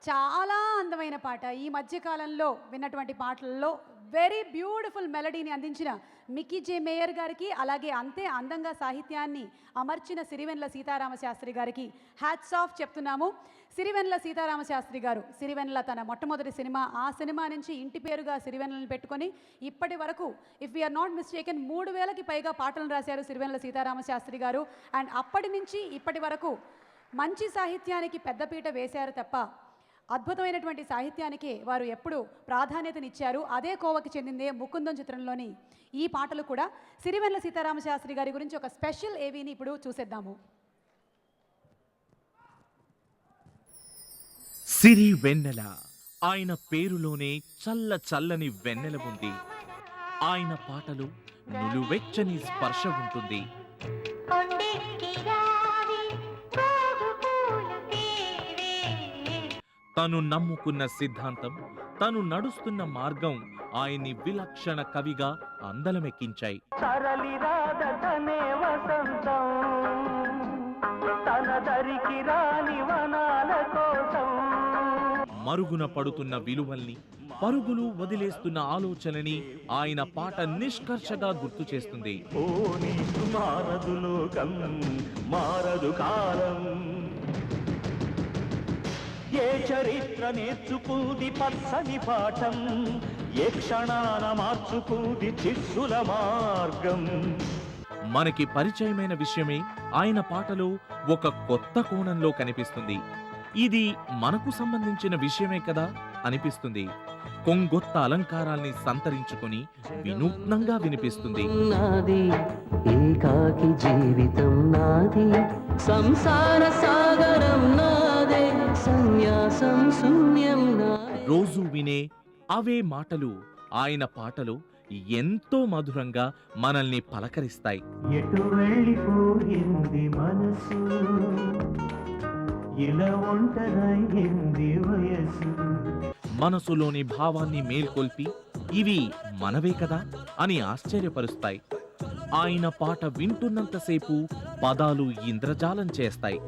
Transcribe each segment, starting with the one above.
చాలా అందమైన పాట. ఈ మధ్య కాలంలో విన్నటువంటి పాటలలో వెరీ బ్యూటిఫుల్ మెలడీని అందించిన మిక్కీ జే మేయర్ గారికి, అలాగే అంతే అందంగా సాహిత్యాన్ని అమర్చిన సిరివెన్నెల సీతారామశాస్త్రి గారికి హ్యాట్స్ ఆఫ్ చెప్తున్నాము. సిరివెన్నెల సీతారామశాస్త్రి గారు, సిరివెన్నెల తన మొట్టమొదటి సినిమా, ఆ సినిమా నుంచి ఇంటి పేరుగా సిరివెన్నెలను పెట్టుకొని ఇప్పటి వరకు ఇఫ్ వీఆర్ నాట్ మిస్టేకెన్ 3000కి పైగా పాటలను రాశారు సిరివెన్నెల సీతారామశాస్త్రి గారు. అండ్ అప్పటి నుంచి ఇప్పటి వరకు మంచి సాహిత్యానికి పెద్దపీట వేశారు తప్ప అద్భుతమైనటువంటి సాహిత్యానికి వారు ఎప్పుడు ప్రాధాన్యతనిచ్చారు. అదే కోవకి చెందిందే ముకుందం చిత్రంలోని ఈ పాటలు కూడా. సిరివెన్నెల సీతారామశాస్త్రి గారి గురించి ఒక స్పెషల్ ఏవీని ఇప్పుడు చూసేద్దాము. సిరివెన్నెల, ఆయన పేరులోనే చల్ల చల్లని వెన్నెల ఉంది. ఆయన పాటలు నులువెచ్చని స్పర్శ ఉంటుంది. తను నమ్ముకున్న సిద్ధాంతం, తను నడుస్తున్న మార్గం ఆయన్ని విలక్షణ కవిగా అందలమెక్కించాయి. మరుగున పడుతున్న విలువల్ని, పరుగులు వదిలేస్తున్న ఆలోచనని ఆయన పాట నిష్కర్షగా గుర్తు చేస్తుంది. ఏ చరిత్ర నేర్చుకుంది పచ్చని పాఠం, ఏ క్షణాన మార్చుకుంది శిష్యుల మార్గం. మనకి పరిచయమైన విషయమే ఆయన పాటలో ఒక కొత్త కోణంలో కనిపిస్తుంది. ఇది మనకు సంబంధించిన విషయమే కదా అనిపిస్తుంది. కొంగొత్త అలంకారాల్ని సంతరించుకొని వినూత్నంగా వినిపిస్తుంది. నాది ఏకాకి జీవితం, నాది సంసార సాగరం, నాదే సన్యాసం శూన్యం. రోజు వినే అవే మాటలు ఆయన పాటలు ఎంతో మధురంగా మనల్ని పలకరిస్తాయి. ఎటు వెళ్ళిపోయింది మనసు, ఇలా ఒంటరైంది వయసు. మనసులోని భావాన్ని మేల్కొల్పి ఇవి మనవే కదా అని ఆశ్చర్యపరుస్తాయి. ఆయన పాట వింటున్నంతసేపు పదాలు ఇంద్రజాలం చేస్తాయి.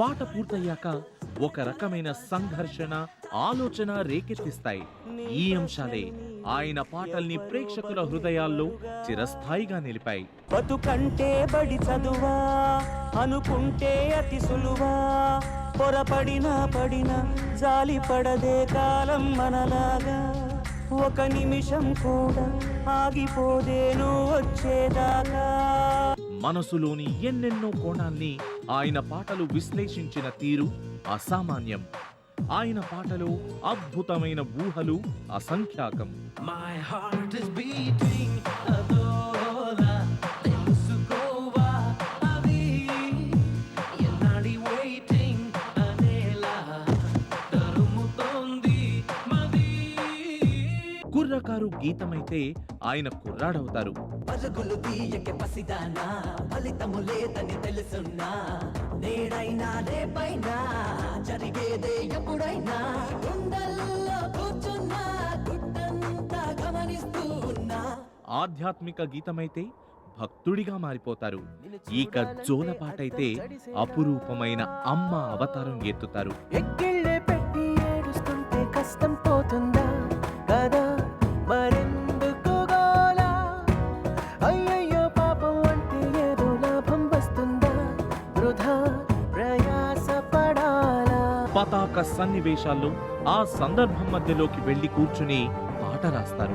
పాట పూర్తయ్యాక ఒక రకమైన సంఘర్షణ, ఆలోచన రేకెత్తిస్తాయి. ఈ అంశాలే ఆయన పాటల్ని ప్రేక్షకుల హృదయాల్లో చిరస్థాయిగా నిలిపాయి. బతుకంటే బడి చదువా అనుకుంటే అతి సులువా, పొరపడినా పడినా జాలి పడదే కాలం మనలాగా. ఒక నిమిషం కూడా ఆగిపోదేను వచ్చేదాకా. మనసులోని ఎన్నెన్నో కోణాల్ని ఆయన పాటలు విశ్లేషించిన తీరు అసామాన్యం. ఆయన పాటలో అద్భుతమైన ఊహలు అసంఖ్యాకం. కుర్రకారు గీతమైతే ఆయన కుర్రాడవుతారు. పరుగులు తీయకే పసిదానా, ఫలితము లేదని తెలుసున్నా, నేడైనా రేపైనా జరిగేదే ఎప్పుడైనా, గుండెల్లో కూర్చున్నా గుడ్డంతా గమనిస్తూ ఉన్నా. ఆధ్యాత్మిక గీతమైతే భక్తుడిగా మారిపోతారు. ఇక జోల పాటైతే అపురూపమైన అమ్మ అవతారం ఎత్తుతారు. ఎక్కిళ్ళే పెట్టి ఏడుస్తుంటే కష్టం పోతుందా కదా, మరెందుకు గోలా, అయ్యయ్యో పాపం అంటే ఏదో లాభం వస్తుందా, వృధా ప్రయాస పడాలా. పతాక సన్నివేశాల్లో ఆ సందర్భం మధ్యలోకి వెళ్లి కూర్చుని పాట రాస్తారు.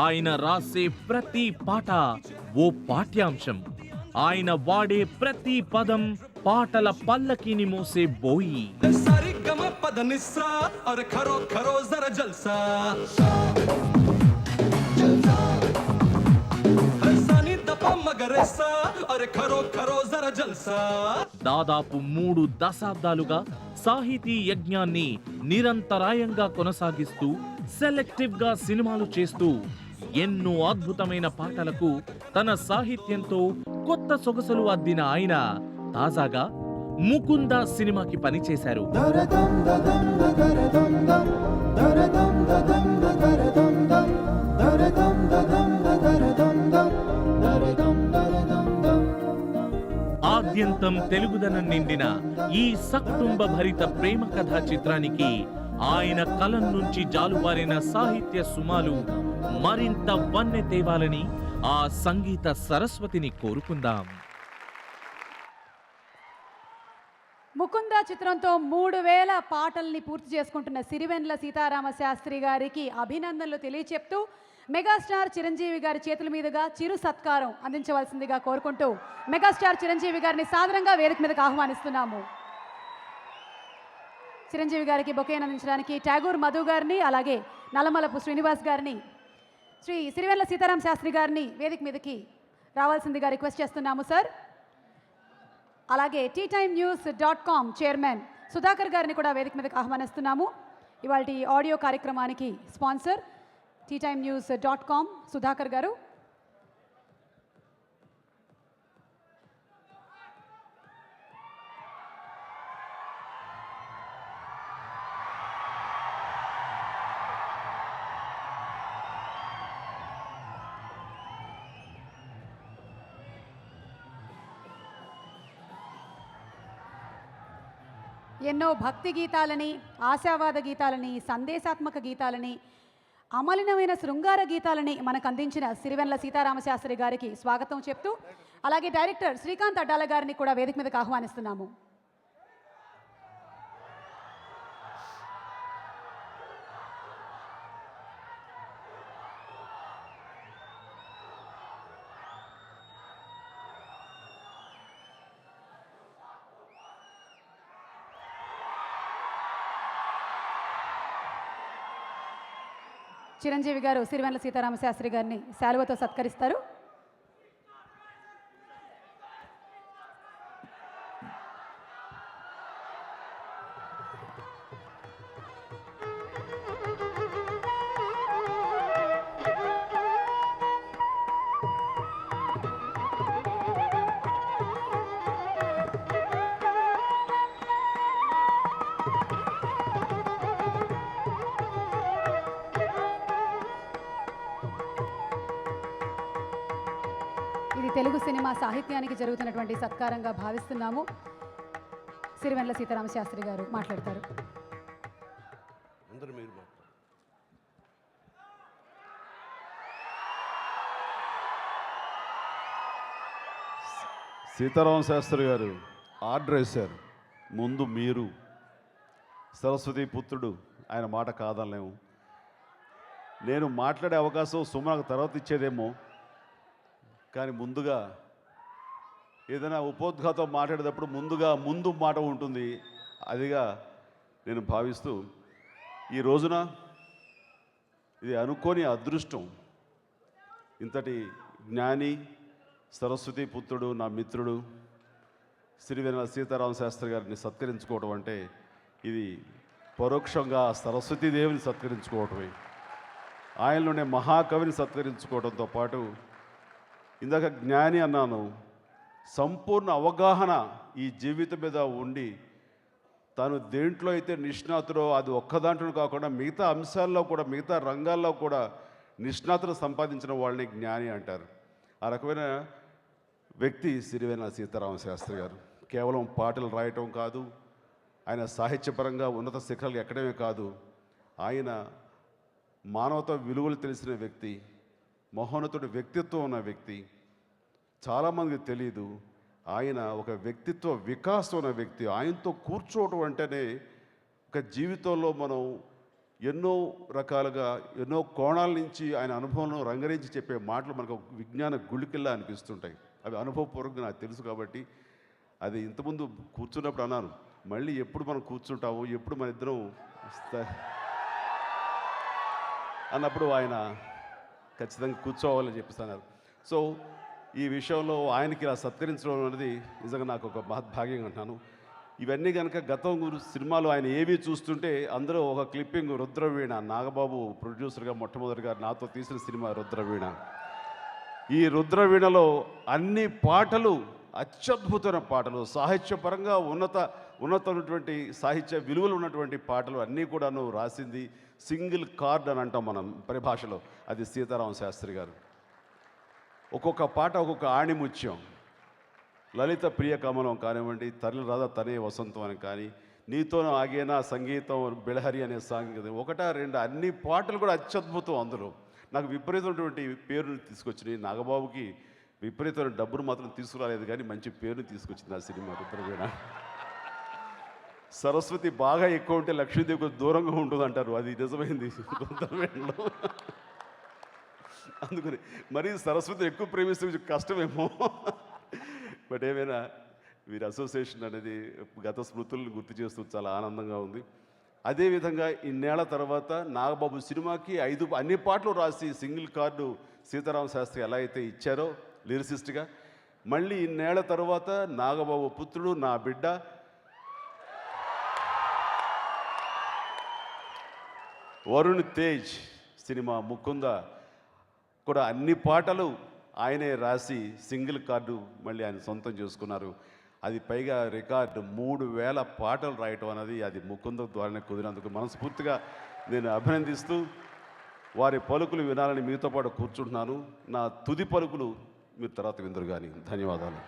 ఆయన రాసే ప్రతి పాట ఓ పాఠ్యాంశం. ఆయన వాడే ప్రతి పదం పాటల పల్లకిని మోసే బోయి. దాదాపు 3 దశాబ్దాలుగా సాహితీ యజ్ఞాన్ని నిరంతరాయంగా కొనసాగిస్తూ సెలెక్టివ్ గా సినిమాలు చేస్తూ ఎన్నో అద్భుతమైన పాటలకు తన సాహిత్యంతో కొత్త సొగసులు అద్దిన ఆయన తాజాగా ముకుంద సినిమాకి పనిచేశారు. ఆద్యంతం తెలుగుదనం నిండిన ఈ సకుటుంబ భరిత ప్రేమ కథా చిత్రానికి ఆయన కలం నుంచి జాలువారిన సాహిత్య సుమాలు మరింత వన్నె తేవాలని ఆ సంగీత సరస్వతిని కోరుకుందాం. ముకుంద చిత్రంతో 3000 పాటల్ని పూర్తి చేసుకుంటున్న సిరివెన్నెల సీతారామ శాస్త్రి గారికి అభినందనలు తెలియచెప్తూ మెగాస్టార్ చిరంజీవి గారి చేతుల మీదుగా చిరు సత్కారం అందించవలసిందిగా కోరుకుంటూ మెగాస్టార్ చిరంజీవి గారిని సాదరంగా వేదిక మీదకు ఆహ్వానిస్తున్నాము. చిరంజీవి గారికి బొకేను అందించడానికి ఠాగూర్ మధు గారిని, అలాగే నల్లమలపు శ్రీనివాస్ గారిని, శ్రీ సిరివెన్నెల సీతారామ శాస్త్రి గారిని వేదిక మీదకి రావాల్సిందిగా రిక్వెస్ట్ చేస్తున్నాము సార్. అలాగే TimeNews.com చైర్మన్ సుధాకర్ గారిని కూడా వేదిక మీదకి ఆహ్వానిస్తున్నాము. ఇవాల్టి ఆడియో కార్యక్రమానికి స్పాన్సర్ TimeNews.com సుధాకర్ గారు. ఎన్నో భక్తి గీతాలని, ఆశావాద గీతాలని, సందేశాత్మక గీతాలని, అమలినమైన శృంగార గీతాలని మనకు అందించిన సిరివెన్నెల సీతారామ శాస్త్రి గారికి స్వాగతం చెప్తూ, అలాగే డైరెక్టర్ శ్రీకాంత్ అడ్డాల గారిని కూడా వేదిక మీదకి ఆహ్వానిస్తున్నాము. చిరంజీవి గారు సిరివెన్నెల సీతారామ శాస్త్రి గారిని శాలువతో సత్కరిస్తారు. ఇది తెలుగు సినిమా సాహిత్యానికి జరుగుతున్నటువంటి సత్కారంగా భావిస్తున్నాము. సిరివెన్నెల సీతారామ శాస్త్రి గారు మాట్లాడతారు. సీతారామ శాస్త్రి గారు ఆర్డర్ వేశారు, ముందు మీరు. సరస్వతి పుత్రుడు, ఆయన మాట కాదనలేము. నేను మాట్లాడే అవకాశం సుమకు తర్వాత ఇచ్చేదేమో, కానీ ముందుగా ఏదైనా ఉపోద్ఘాతం మాట్లాడేటప్పుడు ముందు మాట ఉంటుంది. అదిగా నేను భావిస్తూ ఈ రోజున ఇది అనుకోని అదృష్టం. ఇంతటి జ్ఞాని, సరస్వతి పుత్రుడు, నా మిత్రుడు సిరివెన్నెల సీతారామ శాస్త్రి గారిని సత్కరించుకోవడం అంటే ఇది పరోక్షంగా సరస్వతీదేవిని సత్కరించుకోవటమే. ఆయనలోనే మహాకవిని సత్కరించుకోవడంతో పాటు, ఇందాక జ్ఞాని అన్నాను, సంపూర్ణ అవగాహన ఈ జీవితం మీద ఉండి తాను దేంట్లో అయితే నిష్ణాతుడో అది ఒక్క దాంట్లో కాకుండా మిగతా అంశాల్లో కూడా, మిగతా రంగాల్లో కూడా నిష్ణాతులు సంపాదించిన వాళ్ళని జ్ఞాని అంటారు. ఆ రకమైన వ్యక్తి సిరివెన్నెల సీతారామ శాస్త్రి గారు. కేవలం పాటలు రాయటం కాదు, ఆయన సాహిత్యపరంగా ఉన్నత శిఖరాలు ఎక్కడమే కాదు, ఆయన మానవతా విలువలు తెలిసిన వ్యక్తి, మహోన్నతుడి వ్యక్తిత్వం ఉన్న వ్యక్తి. చాలామందికి తెలియదు, ఆయన ఒక వ్యక్తిత్వ వికాసం ఉన్న వ్యక్తి. ఆయనతో కూర్చోవటం అంటేనే ఒక జీవితంలో మనం ఎన్నో రకాలుగా, ఎన్నో కోణాల నుంచి ఆయన అనుభవంలో రంగరించి చెప్పే మాటలు మనకు విజ్ఞాన గుళికల్లా అనిపిస్తుంటాయి. అవి అనుభవపూర్వకంగా నాకు తెలుసు కాబట్టి అది ఇంతకుముందు కూర్చున్నప్పుడు అన్నాను, మళ్ళీ ఎప్పుడు మనం కూర్చుంటాము, ఎప్పుడు మన ఇద్దరం అన్నప్పుడు ఆయన ఖచ్చితంగా కూర్చోవాలని చెప్పిస్తున్నారు. సో ఈ విషయంలో ఆయనకి ఇలా సత్కరించడం అనేది నిజంగా నాకు ఒక మహద్భాగ్యంగా అంటున్నాను. ఇవన్నీ కనుక గతం సినిమాలో ఆయన ఏవి చూస్తుంటే అందులో ఒక క్లిప్పింగ్ రుద్రవీణ, నాగబాబు ప్రొడ్యూసర్గా మొట్టమొదటిగా నాతో తీసిన సినిమా రుద్రవీణ. ఈ రుద్రవీణలో అన్ని పాటలు అత్యద్భుతమైన పాటలు, సాహిత్యపరంగా ఉన్నతమైనటువంటి సాహిత్య విలువలు ఉన్నటువంటి పాటలు అన్నీ కూడాను రాసింది సింగిల్ కార్డ్ అని అంటాం మనం పరిభాషలో, అది సీతారామ శాస్త్రి గారు. ఒక్కొక్క పాట ఒక్కొక్క ఆణిముత్యం. లలిత ప్రియ కమలం కానివ్వండి, తరలి రాధా తనే వసంతం అని కానీ, నీతో ఆగేనా సంగీతం బెళహరి అనే సాంగ్, ఒకటా రెండు అన్ని పాటలు కూడా అత్యద్భుతం. అందులో నాకు విపరీతమైనటువంటి పేరుని తీసుకొచ్చినాయి. నాగబాబుకి విపరీతమైన డబ్బును మాత్రం తీసుకురాలేదు, కానీ మంచి పేరుని తీసుకొచ్చింది ఆ సినిమా రుద్రవీణ. సరస్వతి బాగా ఎక్కువ ఉంటే లక్ష్మీదేవి దూరంగా ఉంటుంది అంటారు, అది నిజమైంది రుద్రవీణలో. అందుకని మరీ సరస్వతిని ఎక్కువ ప్రేమిస్తే కొంచెం కష్టమేమో. బట్ ఏమైనా వీరి అసోసియేషన్ అనేది గత స్మృతులను గుర్తు చేస్తూ చాలా ఆనందంగా ఉంది. అదేవిధంగా ఇన్నేళ్ల తర్వాత నాగబాబు సినిమాకి అన్ని పాటలు రాసి సింగిల్ కార్డు సీతారామ శాస్త్రి ఎలా అయితే ఇచ్చారో లిరిసిస్ట్గా, మళ్ళీ ఇన్నేళ్ల తర్వాత నాగబాబు పుత్రుడు నా బిడ్డ వరుణ్ తేజ్ సినిమా ముకుంద కూడా అన్ని పాటలు ఆయనే రాసి సింగిల్ కార్డు మళ్ళీ ఆయన సొంతం చేసుకున్నారు. అది పైగా రికార్డు 3000 పాటలు రాయటం అనేది అది ముకుంద ద్వారానే కుదిరినందుకు మనస్ఫూర్తిగా నేను అభినందిస్తూ వారి పలుకులు వినాలని మీతో పాటు కూర్చుంటున్నాను. నా తుది పలుకులు మీరు తర్వాత విందురు కానీ. ధన్యవాదాలు.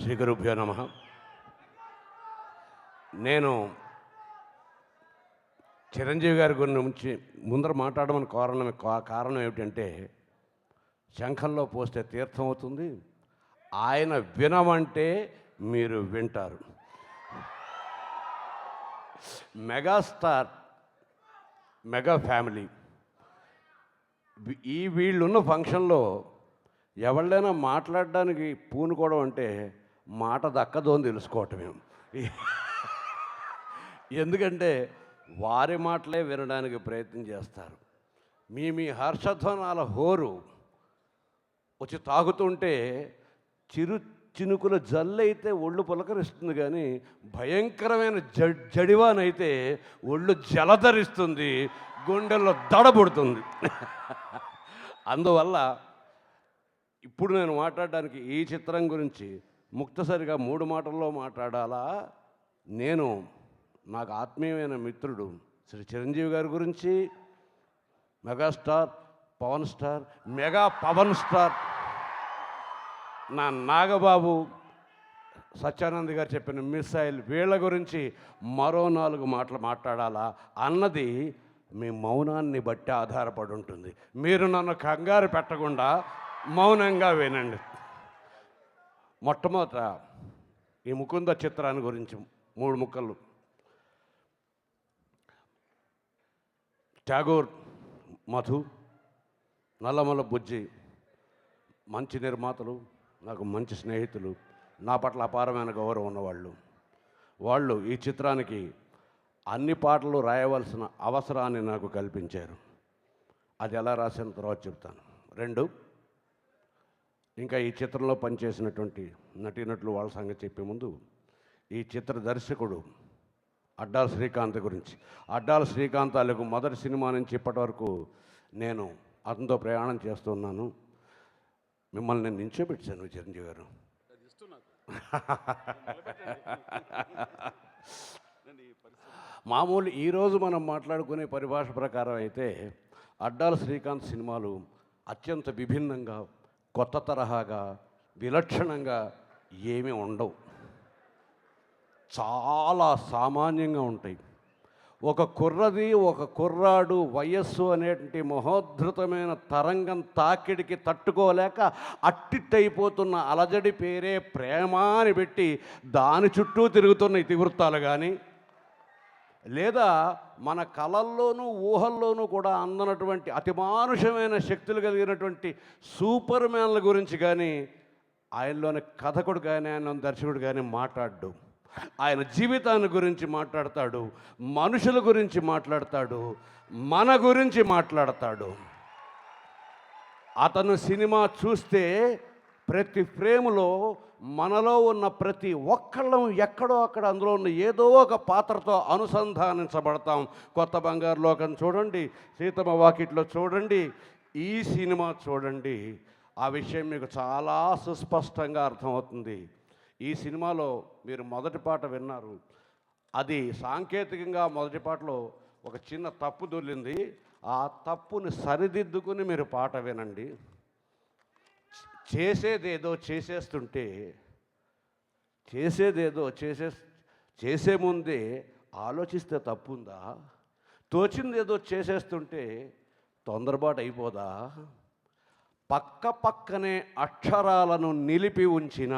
శ్రీ గురుభ్యో నమః. నేను చిరంజీవి గారి గురించి ముందర మాట్లాడమని కారణం ఏమిటంటే, శంఖంలో పోస్తే తీర్థం అవుతుంది, ఆయన వినమంటే మీరు వింటారు. మెగాస్టార్, మెగా ఫ్యామిలీ, వీళ్ళున్న ఫంక్షన్లో ఎవళ్ళైనా మాట్లాడడానికి పూనుకోవడం అంటే మాట దక్కదు అని తెలుసుకోవటమే. ఎందుకంటే వారి మాటలే వినడానికి ప్రయత్నం చేస్తారు. మీ హర్షధ్వనాల హోరు వచ్చి తాగుతుంటే చినుకుల జల్లైతే ఒళ్ళు పులకరిస్తుంది, కానీ భయంకరమైన జడివానైతే ఒళ్ళు జలధరిస్తుంది, గుండెల్లో దడబుడుతుంది. అందువల్ల ఇప్పుడు నేను మాట్లాడడానికి ఈ చిత్రం గురించి ముక్తసరిగా 3 మాటల్లో మాట్లాడాలా, నాకు ఆత్మీయమైన మిత్రుడు శ్రీ చిరంజీవి గారి గురించి, megastar, Pawan star, mega Pawan star నా నాగబాబు, సత్యానంద్ గారు చెప్పిన మిస్సైల్, వీళ్ళ గురించి మరో 4 మాటలు మాట్లాడాలా అన్నది మీ మౌనాన్ని బట్టి ఆధారపడి ఉంటుంది. మీరు నన్ను కంగారు పెట్టకుండా మౌనంగా వినండి. మొట్టమొదట ఈ ముకుంద చిత్రాన్ని గురించి 3 ముక్కలు. ట్యాగోర్, మధు, నల్లమల బుజ్జి మంచి నిర్మాతలు, నాకు మంచి స్నేహితులు, నా పట్ల అపారమైన గౌరవం ఉన్నవాళ్ళు. వాళ్ళు ఈ చిత్రానికి అన్ని పాటలు రాయవలసిన అవసరాన్ని నాకు కల్పించారు. అది ఎలా రాసిన తర్వాత చెప్తాను. 2, ఇంకా ఈ చిత్రంలో పనిచేసినటువంటి నటీనటులు వాళ్ళ సంగతి చెప్పే ముందు, ఈ చిత్ర దర్శకుడు అడ్డాల శ్రీకాంత్ గురించి. అడ్డాల శ్రీకాంత్ వాళ్ళకు మొదటి సినిమా నుంచి ఇప్పటి వరకు నేను అతనితో ప్రయాణం చేస్తున్నాను. మిమ్మల్ని నేను నించోబెట్టాను చిరంజీవి గారు. మామూలు ఈరోజు మనం మాట్లాడుకునే పరిభాష ప్రకారం అయితే అడ్డాల శ్రీకాంత్ సినిమాలు అత్యంత విభిన్నంగా, కొత్త తరహాగా, విలక్షణంగా ఏమీ ఉండవు. చాలా సామాన్యంగా ఉంటాయి. ఒక కుర్రాడు వయస్సు అనేటువంటి మహోద్ధృతమైన తరంగం తాకిడికి తట్టుకోలేక అట్టిట్టయిపోతున్న అలజడి పేరే ప్రేమ అని పెట్టి దాని చుట్టూ తిరుగుతున్న ఇతివృత్తాలు కానీ, లేదా మన కళల్లోనూ ఊహల్లోనూ కూడా అందనటువంటి అతిమానుషమైన శక్తులు కలిగినటువంటి సూపర్ మ్యాన్ల గురించి కానీ ఆయనలోని కథకుడు కానీ ఆయన దర్శకుడు కానీ మాట్లాడు. ఆయన జీవితాన్ని గురించి మాట్లాడతాడు, మనుషుల గురించి మాట్లాడతాడు, మన గురించి మాట్లాడతాడు. అతను సినిమా చూస్తే ప్రతి ఫ్రేములో మనలో ఉన్న ప్రతి ఒక్కళ్ళం ఎక్కడో అక్కడ అందులో ఉన్న ఏదో ఒక పాత్రతో అనుసంధానించబడతాం. కొత్త బంగారు లోకం చూడండి, సీతమ్మ వాకిట్లో చూడండి, ఈ సినిమా చూడండి, ఆ విషయం మీకు చాలా సుస్పష్టంగా అర్థమవుతుంది. ఈ సినిమాలో మీరు మొదటి పాట విన్నారు, అది సాంకేతికంగా మొదటి పాటలో ఒక చిన్న తప్పు దొర్లింది. ఆ తప్పుని సరిదిద్దుకుని మీరు పాట వినండి. చేసేదేదో చేసే ముందే ఆలోచిస్తే తప్పుందా? తోచిందేదో చేసేస్తుంటే తొందరపాటు అయిపోదా? పక్కనే అక్షరాలను నిలిపి ఉంచిన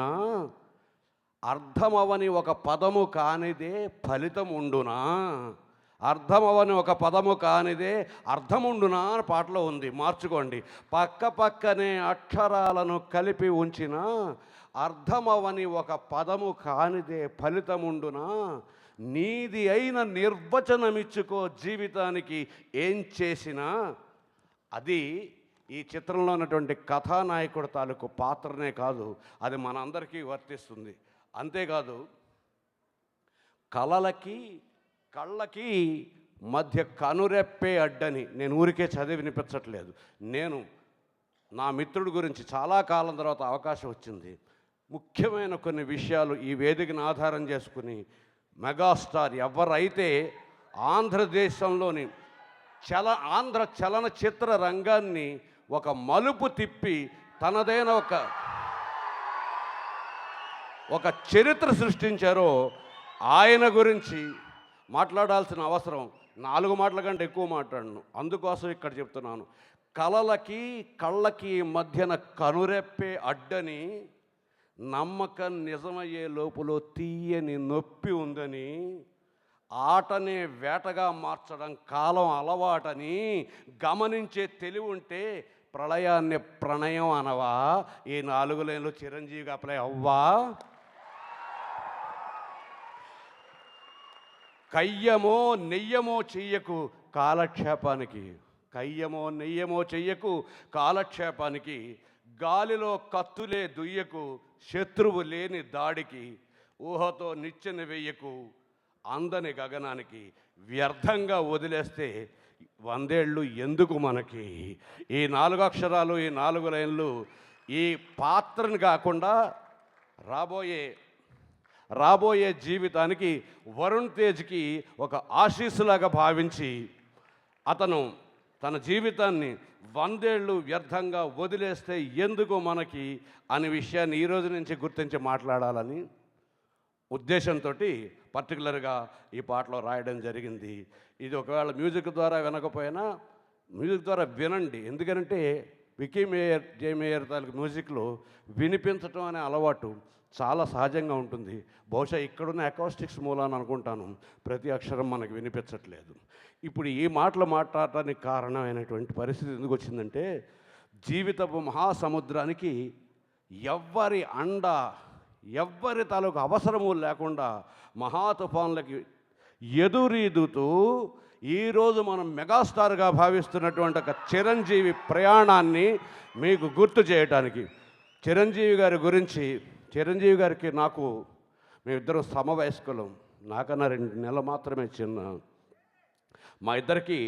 అర్థమవని ఒక పదము కానిదే ఫలితం ఉండునా? అర్థమవని ఒక పదము కానిదే అర్థముండునా అని పాటలో ఉంది, మార్చుకోండి. పక్కనే అక్షరాలను కలిపి ఉంచిన అర్థమవని ఒక పదము కానిదే ఫలితముండునా? నీది అయిన నిర్వచనమిచ్చుకో జీవితానికి ఏం చేసినా. అది ఈ చిత్రంలో ఉన్నటువంటి కథానాయకుడు తాలూకు పాత్రనే కాదు, అది మనందరికీ వర్తిస్తుంది. అంతేకాదు, కళ్ళకి మధ్య కనురెప్పే అడ్డని నేను ఊరికే చదివి వినిపించట్లేదు. నేను నా మిత్రుడి గురించి చాలా కాలం తర్వాత అవకాశం వచ్చింది. ముఖ్యమైన కొన్ని విషయాలు ఈ వేదికను ఆధారం చేసుకుని మెగాస్టార్ ఎవరైతే ఆంధ్రదేశంలోని ఆంధ్ర చలనచిత్ర రంగాన్ని ఒక మలుపు తిప్పి తనదైన ఒక చరిత్ర సృష్టించారో ఆయన గురించి మాట్లాడాల్సిన అవసరం 4 మాటల కంటే ఎక్కువ మాట్లాడను. అందుకోసం ఇక్కడ చెప్తున్నాను. కళ్ళకి మధ్యన కనురెప్పే అడ్డని, నమ్మకం నిజమయ్యే లోపల తీయని నొప్పి ఉందని, ఆటనే వేటగా మార్చడం కాలం అలవాటని గమనించే తెలివి ఉంటే ప్రళయాన్ని ప్రణయం అనవా? ఈ 4 లైన్లు చిరంజీవిగా అప్లై అవ్వా? కయ్యమో నెయ్యమో చెయ్యకు కాలక్షేపానికి, గాలిలో కత్తులే దుయ్యకు, శత్రువు లేని దాడికి, ఊహతో నిచ్చెన వెయ్యకు, అందని గగనానికి. వ్యర్థంగా వదిలేస్తే 100 ఏళ్ళు ఎందుకు మనకి? ఈ 4 అక్షరాలు, ఈ 4 లైన్లు ఈ పాత్రని కాకుండా రాబోయే జీవితానికి వరుణ్ తేజ్కి ఒక ఆశీస్సులాగా భావించి అతను తన జీవితాన్ని 100 ఏళ్ళు వ్యర్థంగా వదిలేస్తే ఎందుకు మనకి అనే విషయాన్ని ఈ రోజు నుంచి గుర్తించి మాట్లాడాలని ఉద్దేశంతో పర్టికులర్గా ఈ పాటలో రాయడం జరిగింది. ఇది ఒకవేళ మ్యూజిక్ ద్వారా వినకపోయినా మ్యూజిక్ ద్వారా వినండి. ఎందుకంటే వికీ మేయర్, జే మేయర్ తాలూకు మ్యూజిక్లో వినిపించటం అనే అలవాటు చాలా సహజంగా ఉంటుంది. బహుశా ఇక్కడున్న అకౌస్టిక్స్ మూలాన్ని అనుకుంటాను ప్రతి అక్షరం మనకు వినిపించట్లేదు. ఇప్పుడు ఈ మాటలు మాట్లాడటానికి కారణమైనటువంటి పరిస్థితి ఎందుకు వచ్చిందంటే, జీవితపు మహాసముద్రానికి ఎవ్వరి ఎవ్వరి తాలూకు అవసరము లేకుండా మహా తుఫాన్లకి ఎదురీదుతూ ఈరోజు మనం మెగాస్టార్గా భావిస్తున్నటువంటి ఒక చిరంజీవి ప్రయాణాన్ని మీకు గుర్తు చేయటానికి, చిరంజీవి గారికి నాకు మేమిద్దరం సమవయస్కులం. నాకన్నా 2 నెలలు మాత్రమే చిన్న. మా ఇద్దరికి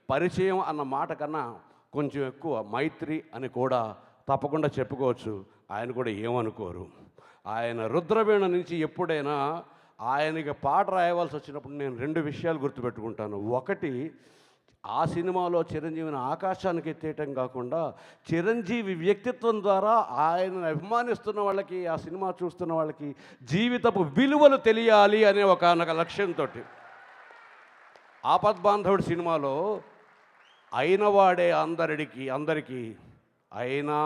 పరిచయం అన్న మాట కన్నా కొంచెం ఎక్కువ మైత్రి అని కూడా తప్పకుండా చెప్పుకోవచ్చు. ఆయన కూడా ఏమనుకోరు. ఆయన రుద్రవీణ నుంచి ఎప్పుడైనా ఆయనకి పాట రాయవలసి వచ్చినప్పుడు నేను 2 విషయాలు గుర్తుపెట్టుకుంటాను. ఒకటి, ఆ సినిమాలో చిరంజీవిని ఆకాశానికి ఎత్తేయటం కాకుండా చిరంజీవి వ్యక్తిత్వం ద్వారా ఆయనను అభిమానిస్తున్న వాళ్ళకి, ఆ సినిమా చూస్తున్న వాళ్ళకి జీవితపు విలువలు తెలియాలి అనే ఒక లక్ష్యంతో ఆపద్బాంధవుడు సినిమాలో అయినవాడే అందరికీ అయినా